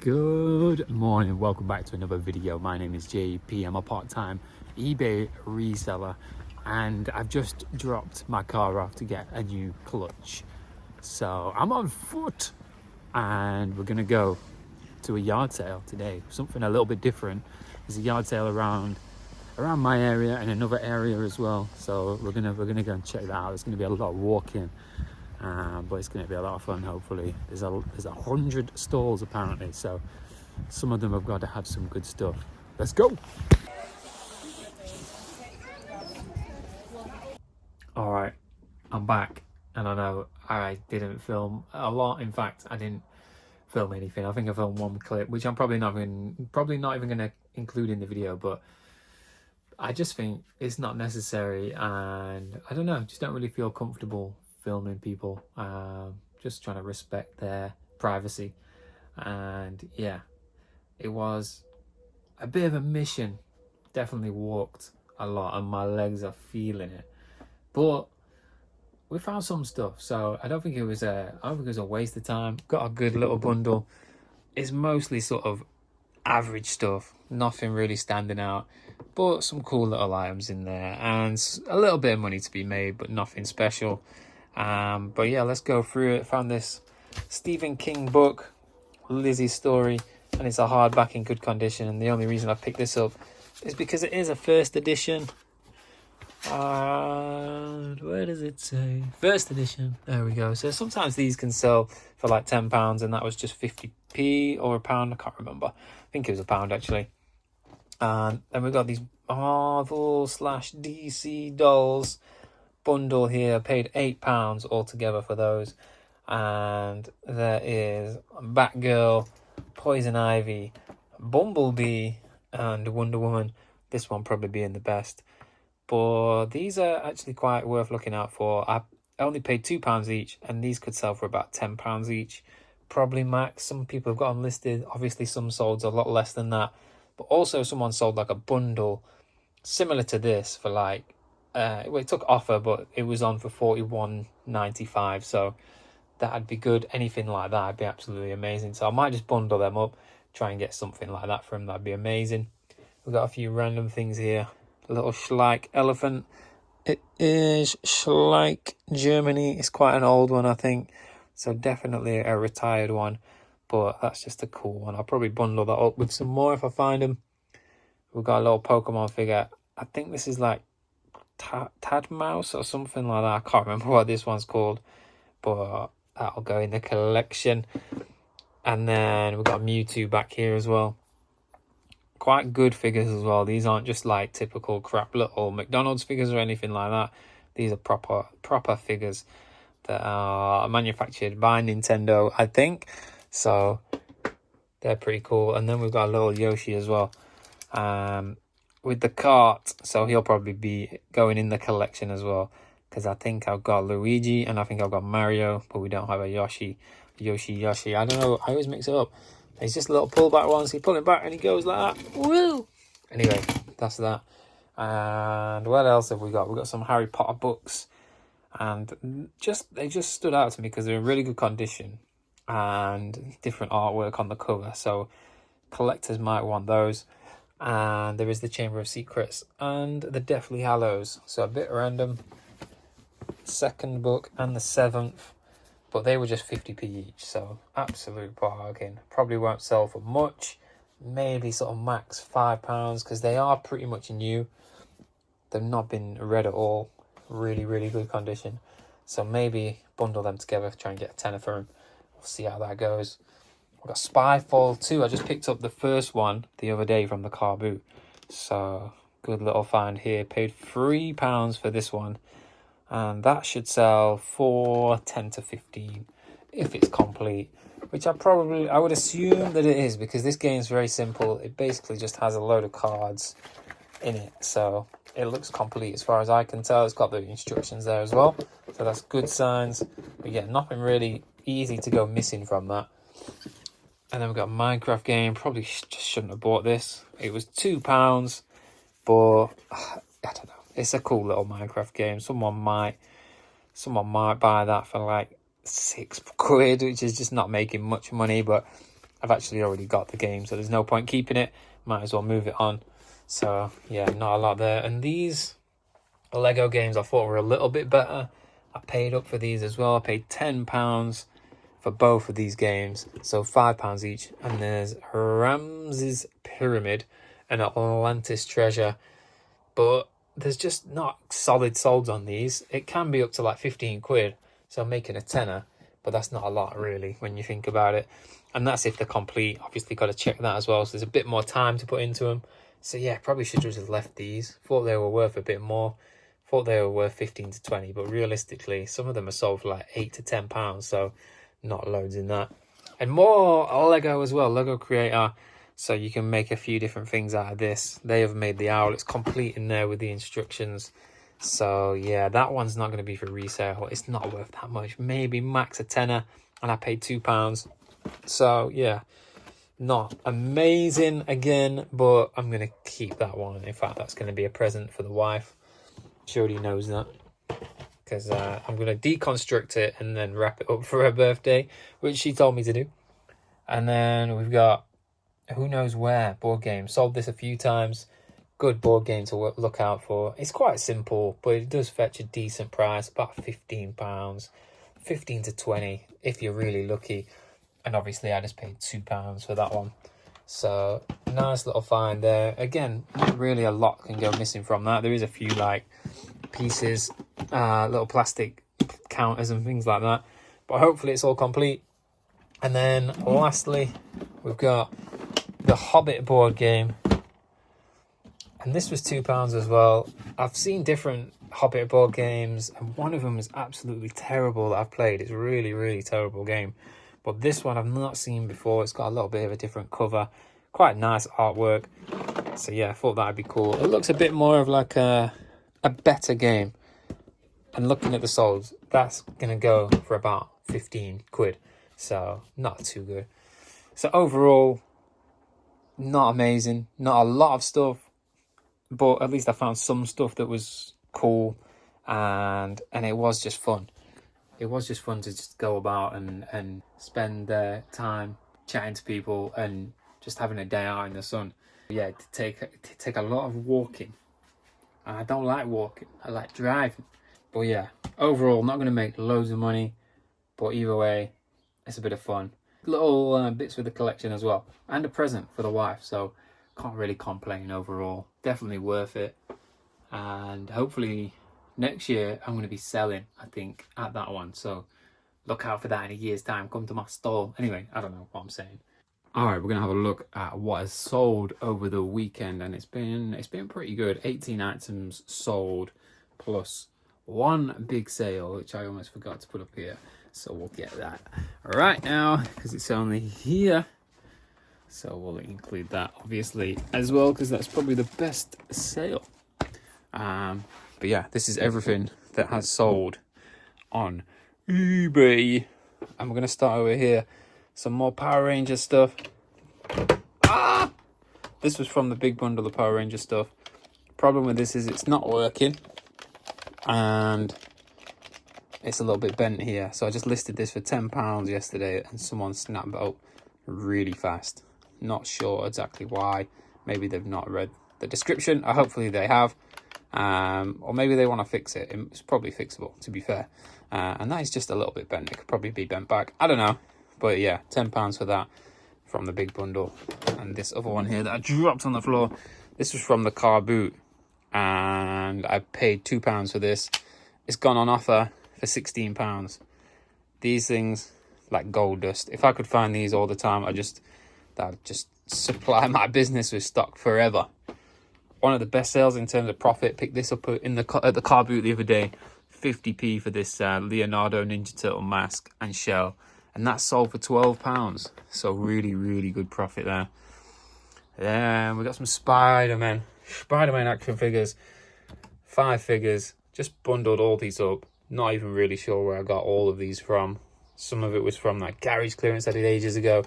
Good morning, welcome back to another video. My name is JP. I'm a part-time eBay reseller and I've just dropped my car off to get a new clutch. So I'm on foot and we're gonna go to a yard sale today. Something a little bit different. There's a yard sale around my area and another area as well. So we're gonna go and check that out. There's gonna be a lot of walking. But it's going to be a lot of fun. Hopefully there's 100 stalls apparently, so some of them have got to have some good stuff. Let's go. All right, I'm back, and I know I didn't film a lot. In fact, I didn't film anything. I think I filmed one clip, which I'm probably not even going to include in the video, but I just think it's not necessary, and I don't know, just don't really feel comfortable filming people. Just trying to respect their privacy. And yeah, it was a bit of a mission. Definitely walked a lot and my legs are feeling it, but we found some stuff, so I don't think it was a waste of time. Got a good little bundle. It's mostly sort of average stuff, nothing really standing out, but some cool little items in there and a little bit of money to be made, but nothing special. But yeah, let's go through it. Found this Stephen King book, Lizzie's Story, and it's a hardback in good condition, and the only reason I picked this up is because it is a first edition. Where does it say? First edition. There we go. So sometimes these can sell for like £10, and that was just 50p or a pound. I can't remember. I think it was a pound actually. And then we've got these Marvel/DC dolls bundle here. Paid £8 altogether for those. And there is Batgirl, Poison Ivy, Bumblebee, and Wonder Woman. This one probably being the best. But these are actually quite worth looking out for. I only paid £2 each, and these could sell for about £10 each, probably max. Some people have got them listed. Obviously, some sold a lot less than that. But also, someone sold like a bundle similar to this for like, well, it took offer, but it was on for $41.95. So that'd be good. Anything like that would be absolutely amazing. So I might just bundle them up, try and get something like that for them. That'd be amazing. We've got a few random things here. A little Schleich elephant. It is Schleich, Germany. It's quite an old one, I think. So definitely a retired one. But that's just a cool one. I'll probably bundle that up with some more if I find them. We've got a little Pokemon figure. I think this is like Tad Mouse or something like that. I can't remember what this one's called. But that'll go in the collection. And then we've got Mewtwo back here as well. Quite good figures as well. These aren't just like typical crap little McDonald's figures or anything like that. These are proper figures that are manufactured by Nintendo, I think. So they're pretty cool. And then we've got a little Yoshi as well, with the cart. So he'll probably be going in the collection as well, because I think I've got Luigi and I think I've got Mario, but we don't have a Yoshi. I don't know. I always mix it up. It's just a little pullback one, so you pull it back and he goes like that. Woo! Anyway, that's that. And what else have we got? We've got some Harry Potter books. And they just stood out to me because they're in really good condition. And different artwork on the cover. So collectors might want those. And there is the Chamber of Secrets and the Deathly Hallows. So a bit random. Second book and the 7th. But they were just 50p each, so absolute bargain. Probably won't sell for much, maybe sort of max £5, because they are pretty much new. They've not been read at all. Really, really good condition. So maybe bundle them together, try and get a tenner for them. We'll see how that goes. We've got Spyfall 2. I just picked up the first one the other day from the car boot. So good little find here. Paid £3 for this one. And that should sell for 10 to 15 if it's complete, which I would assume that it is, because this game's very simple. It basically just has a load of cards in it, so it looks complete as far as I can tell. It's got the instructions there as well, so that's good signs. But yeah, nothing really easy to go missing from that. And then we've got a Minecraft game. Probably just shouldn't have bought this. It was £2, but I don't know. It's a cool little Minecraft game. Someone might buy that for like £6, which is just not making much money, but I've actually already got the game, so there's no point keeping it. Might as well move it on. So yeah, not a lot there. And these Lego games I thought were a little bit better. I paid up for these as well. I paid £10 for both of these games, so £5 each. And there's Ramses Pyramid and Atlantis Treasure, but there's just not solid solds on these. It can be up to like 15 quid, so I'm making a tenner, but that's not a lot really when you think about it. And that's if they're complete. Obviously got to check that as well, so there's a bit more time to put into them. So yeah, probably should have just left these. Thought they were worth a bit more. Thought they were worth 15 to 20, but realistically some of them are sold for like 8 to 10 pounds, so not loads in that. And more Lego as well, Lego Creator, so you can make a few different things out of this. They have made the owl. It's complete in there with the instructions. So yeah, that one's not going to be for resale. It's not worth that much, maybe max a tenner, and I paid £2. So yeah, not amazing again, but I'm going to keep that one. In fact, that's going to be a present for the wife. She already knows that, because I'm going to deconstruct it and then wrap it up for her birthday, which she told me to do. And then we've got Who Knows Where board game. Sold this a few times. Good board game to look out for. It's quite simple, but it does fetch a decent price, about £15, 15 to 20 if you're really lucky. And obviously I just paid £2 for that one. So nice little find there. Again, not really a lot can go missing from that. There is a few like pieces, little plastic counters and things like that, but hopefully it's all complete. And then lastly, we've got the Hobbit board game, and this was £2 as well. I've seen different Hobbit board games, and one of them is absolutely terrible that I've played. It's a really, really terrible game. But this one I've not seen before. It's got a little bit of a different cover. Quite nice artwork. So yeah, I thought that'd be cool. It looks a bit more of like a better game. And looking at the solds, that's going to go for about 15 quid. So not too good. So overall, not amazing. Not a lot of stuff. But at least I found some stuff that was cool. And it was just fun. It was just fun to just go about and spend time chatting to people and just having a day out in the sun. Yeah, to take a lot of walking. I don't like walking. I like driving. But yeah, overall, not going to make loads of money. But either way, it's a bit of fun. Little bits with the collection as well. And a present for the wife. So can't really complain overall. Definitely worth it. And hopefully next year, I'm going to be selling, I think, at that one. So look out for that in a year's time. Come to my stall. Anyway, I don't know what I'm saying. All right, we're going to have a look at what has sold over the weekend. And it's been pretty good. 18 items sold plus one big sale, which I almost forgot to put up here. So we'll get that right now because it's only here. So we'll include that, obviously, as well, because that's probably the best sale. But yeah, this is everything that has sold on eBay. And we're going to start over here. Some more Power Ranger stuff. This was from the big bundle of Power Ranger stuff. Problem with this is it's not working. And it's a little bit bent here. So I just listed this for £10 yesterday. And someone snapped it up really fast. Not sure exactly why. Maybe they've not read the description. Hopefully they have. Or maybe they want to fix it. It's probably fixable, to be fair. And that is just a little bit bent. It could probably be bent back. I don't know. But yeah, £10 for that from the big bundle. And this other one here that I dropped on the floor, this was from the car boot. And I paid £2 for this. It's gone on offer for £16. These things, like gold dust. If I could find these all the time, that'd just supply my business with stock forever. One of the best sales in terms of profit. Picked this up at the car boot the other day. 50p for this Leonardo Ninja Turtle mask and shell. And that sold for £12. So really, really good profit there. Then we got some Spider-Man action figures. 5 figures. Just bundled all these up. Not even really sure where I got all of these from. Some of it was from that garage clearance I did ages ago.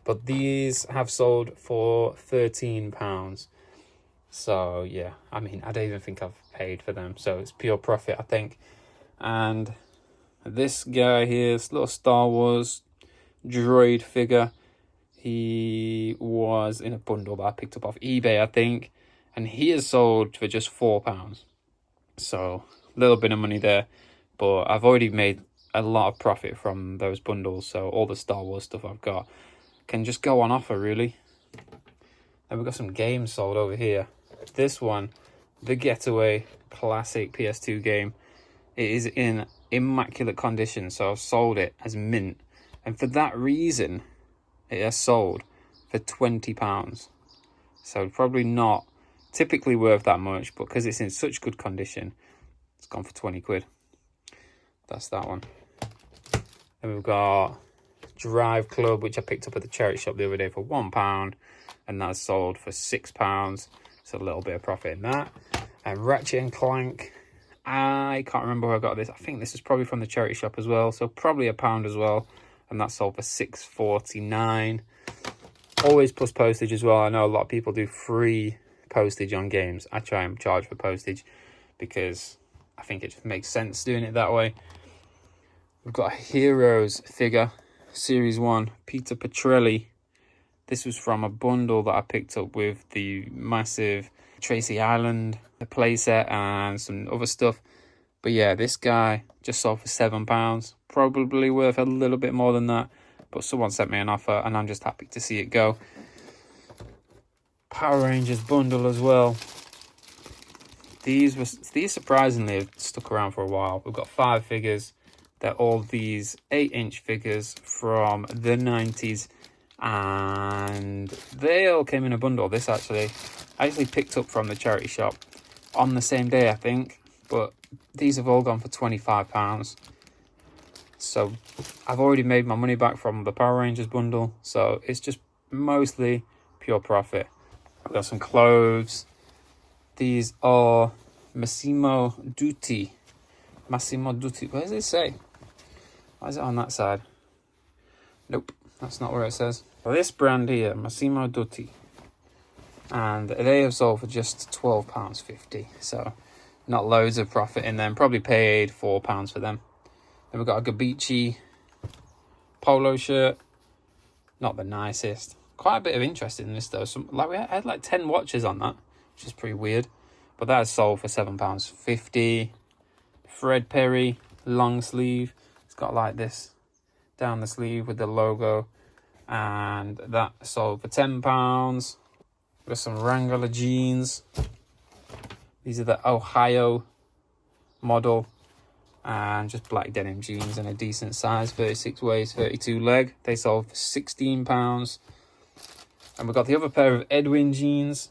But these have sold for £13. So yeah, I mean, I don't even think I've paid for them. So it's pure profit, I think. And this guy here, this little Star Wars droid figure. He was in a bundle that I picked up off eBay, I think, and he is sold for just £4. So a little bit of money there, but I've already made a lot of profit from those bundles, so all the Star Wars stuff I've got can just go on offer, really. And we've got some games sold over here. This one, The Getaway, classic PS2 game. It is in immaculate condition, so I've sold it as mint, and for that reason it has sold for £20. So probably not typically worth that much, but because it's in such good condition, it's gone for 20 quid. That's that one. Then we've got Drive Club, which I picked up at the charity shop the other day for £1, and that's sold for £6. So a little bit of profit in that. And Ratchet and Clank, I can't remember where I got this. I think this is probably from the charity shop as well, so probably £1 as well, and that's sold for £6.49. Always plus postage as well. I know a lot of people do free postage on games. I try and charge for postage because I think it just makes sense doing it that way. We've got a Heroes figure, Series 1, Peter Petrelli. This was from a bundle that I picked up with the massive Tracy Island, the playset, and some other stuff. But yeah, this guy just sold for £7. Probably worth a little bit more than that, but someone sent me an offer and I'm just happy to see it go. Power Rangers bundle as well. These surprisingly have stuck around for a while. We've got 5 figures. They're all these 8-inch figures from the 90s, and they all came in a bundle. This I actually picked up from the charity shop on the same day, I think, but these have all gone for £25. So I've already made my money back from the Power Rangers bundle, so it's just mostly pure profit. I've got some clothes. These are Massimo Dutti. Where does it say? Why is it on that side? Nope, that's not where it says. Well, this brand here, Massimo Dutti, and they have sold for just £12.50. So not loads of profit in them. Probably paid £4 for them. Then we've got a Gabici polo shirt. Not the nicest. Quite a bit of interest in this though. We had like 10 watches on that, which is pretty weird. But that is sold for £7.50. Fred Perry long sleeve. It's got like this down the sleeve with the logo, and that sold for £10. We've got some Wrangler jeans. These are the Ohio model, and just black denim jeans in a decent size, 36 waist, 32 leg. They sold for £16. And we've got the other pair of Edwin jeans.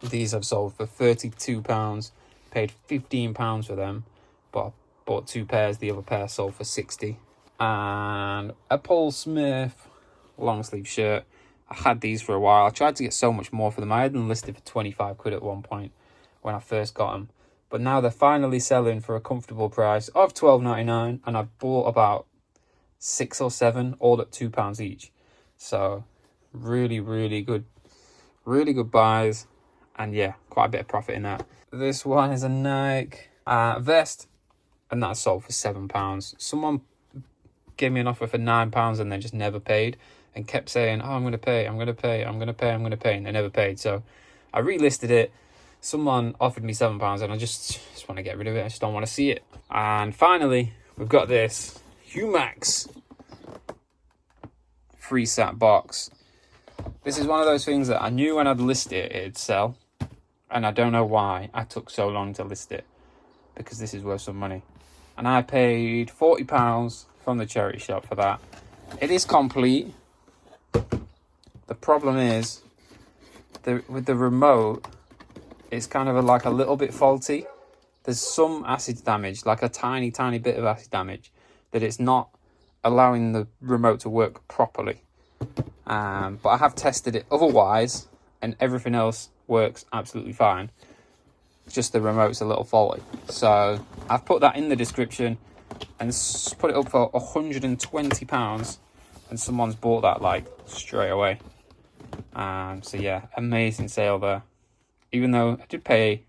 These have sold for £32. Paid £15 for them, but I bought 2 pairs. The other pair sold for £60. And a Paul Smith long sleeve shirt. I had these for a while. I tried to get so much more for them. I had them listed for 25 quid at one point when I first got them, but now they're finally selling for a comfortable price of £12.99, and I bought about 6 or 7, all at £2 each. So really good buys, and yeah, quite a bit of profit in that. This one is a Nike vest, and that's sold for £7. Someone gave me an offer for £9 and then just never paid, and kept saying, oh, I'm going to pay, and they never paid. So I relisted it. Someone offered me £7 and I just want to get rid of it. I just don't want to see it. And finally, we've got this Humax free sat box. This is one of those things that I knew when I'd list it, it'd sell. And I don't know why I took so long to list it, because this is worth some money. And I paid £40 from the charity shop for that. It is complete. The problem is, with the remote, it's kind of like a little bit faulty. There's some acid damage, like a tiny bit of acid damage, that it's not allowing the remote to work properly. But I have tested it otherwise, and everything else works absolutely fine. Just the remote's a little faulty. So I've put that in the description and put it up for £120, and someone's bought that like straight away. So yeah, amazing sale there. Even though I did pay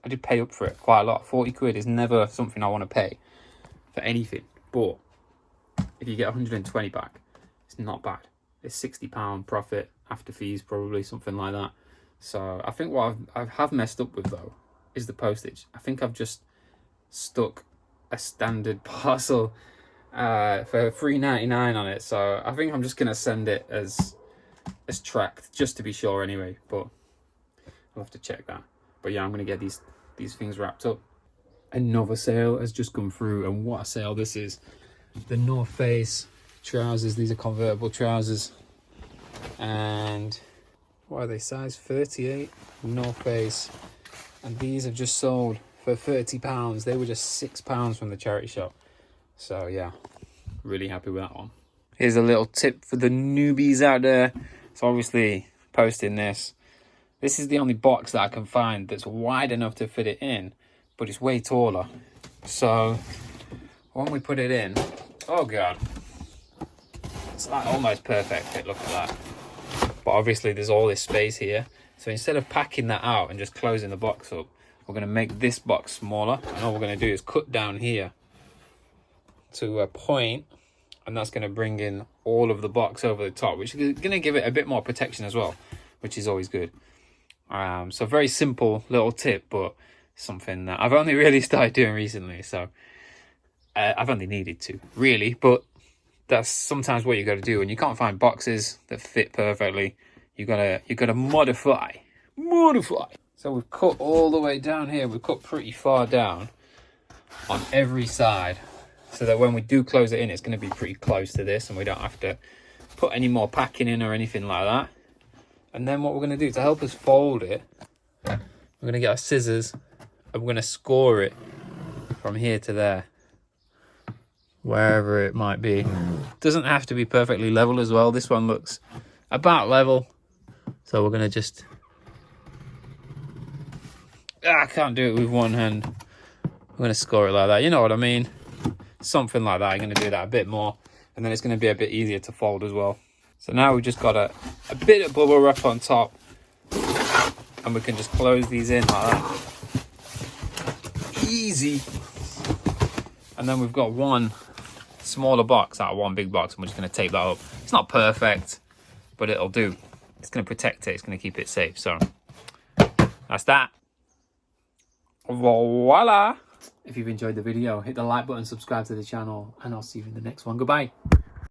up for it quite a lot. 40 quid is never something I want to pay for anything, but if you get 120 back, it's not bad. a £60 profit after fees, probably something like that. So I think what I have messed up with though is the postage. I think I've just stuck a standard parcel for $3.99 on it. So I think I'm just gonna send it as tracked, just to be sure anyway. But I'll have to check that. But yeah, I'm gonna get these things wrapped up. Another sale has just come through, and what a sale this is. The North Face trousers. These are convertible trousers, and what are they, size 38, North Face, and these have just sold for £30. They were just £6 from the charity shop. So yeah, really happy with that one. Here's a little tip for the newbies out there. So obviously posting this is the only box that I can find that's wide enough to fit it in, but it's way taller. So when we put it in, oh god, it's like almost perfect fit, look at that. But obviously there's all this space here. So instead of packing that out and just closing the box up, we're going to make this box smaller. And all we're going to do is cut down here to a point, and that's going to bring in all of the box over the top, which is going to give it a bit more protection as well, which is always good. So very simple little tip, but something that I've only really started doing recently. So I've only needed to, really, but that's sometimes what you got to do when you can't find boxes that fit perfectly. You gotta modify. So we've cut all the way down here. We've cut pretty far down on every side, so that when we do close it in, it's going to be pretty close to this, and we don't have to put any more packing in or anything like that. And then what we're going to do to help us fold it, we're going to get our scissors and we're going to score it from here to there, wherever it might be. Doesn't have to be perfectly level as well. This one looks about level, so we're going to just... I can't do it with one hand. I'm going to score it like that, you know what I mean? Something like that. I'm going to do that a bit more, and then it's going to be a bit easier to fold as well. So now we've just got a bit of bubble wrap on top, and we can just close these in like that. Easy. And then we've got one smaller box out of one big box, and we're just going to tape that up. It's not perfect, but it'll do. It's going to protect it. It's going to keep it safe. So that's that. Voila. If you've enjoyed the video, hit the like button, subscribe to the channel, and I'll see you in the next one. Goodbye.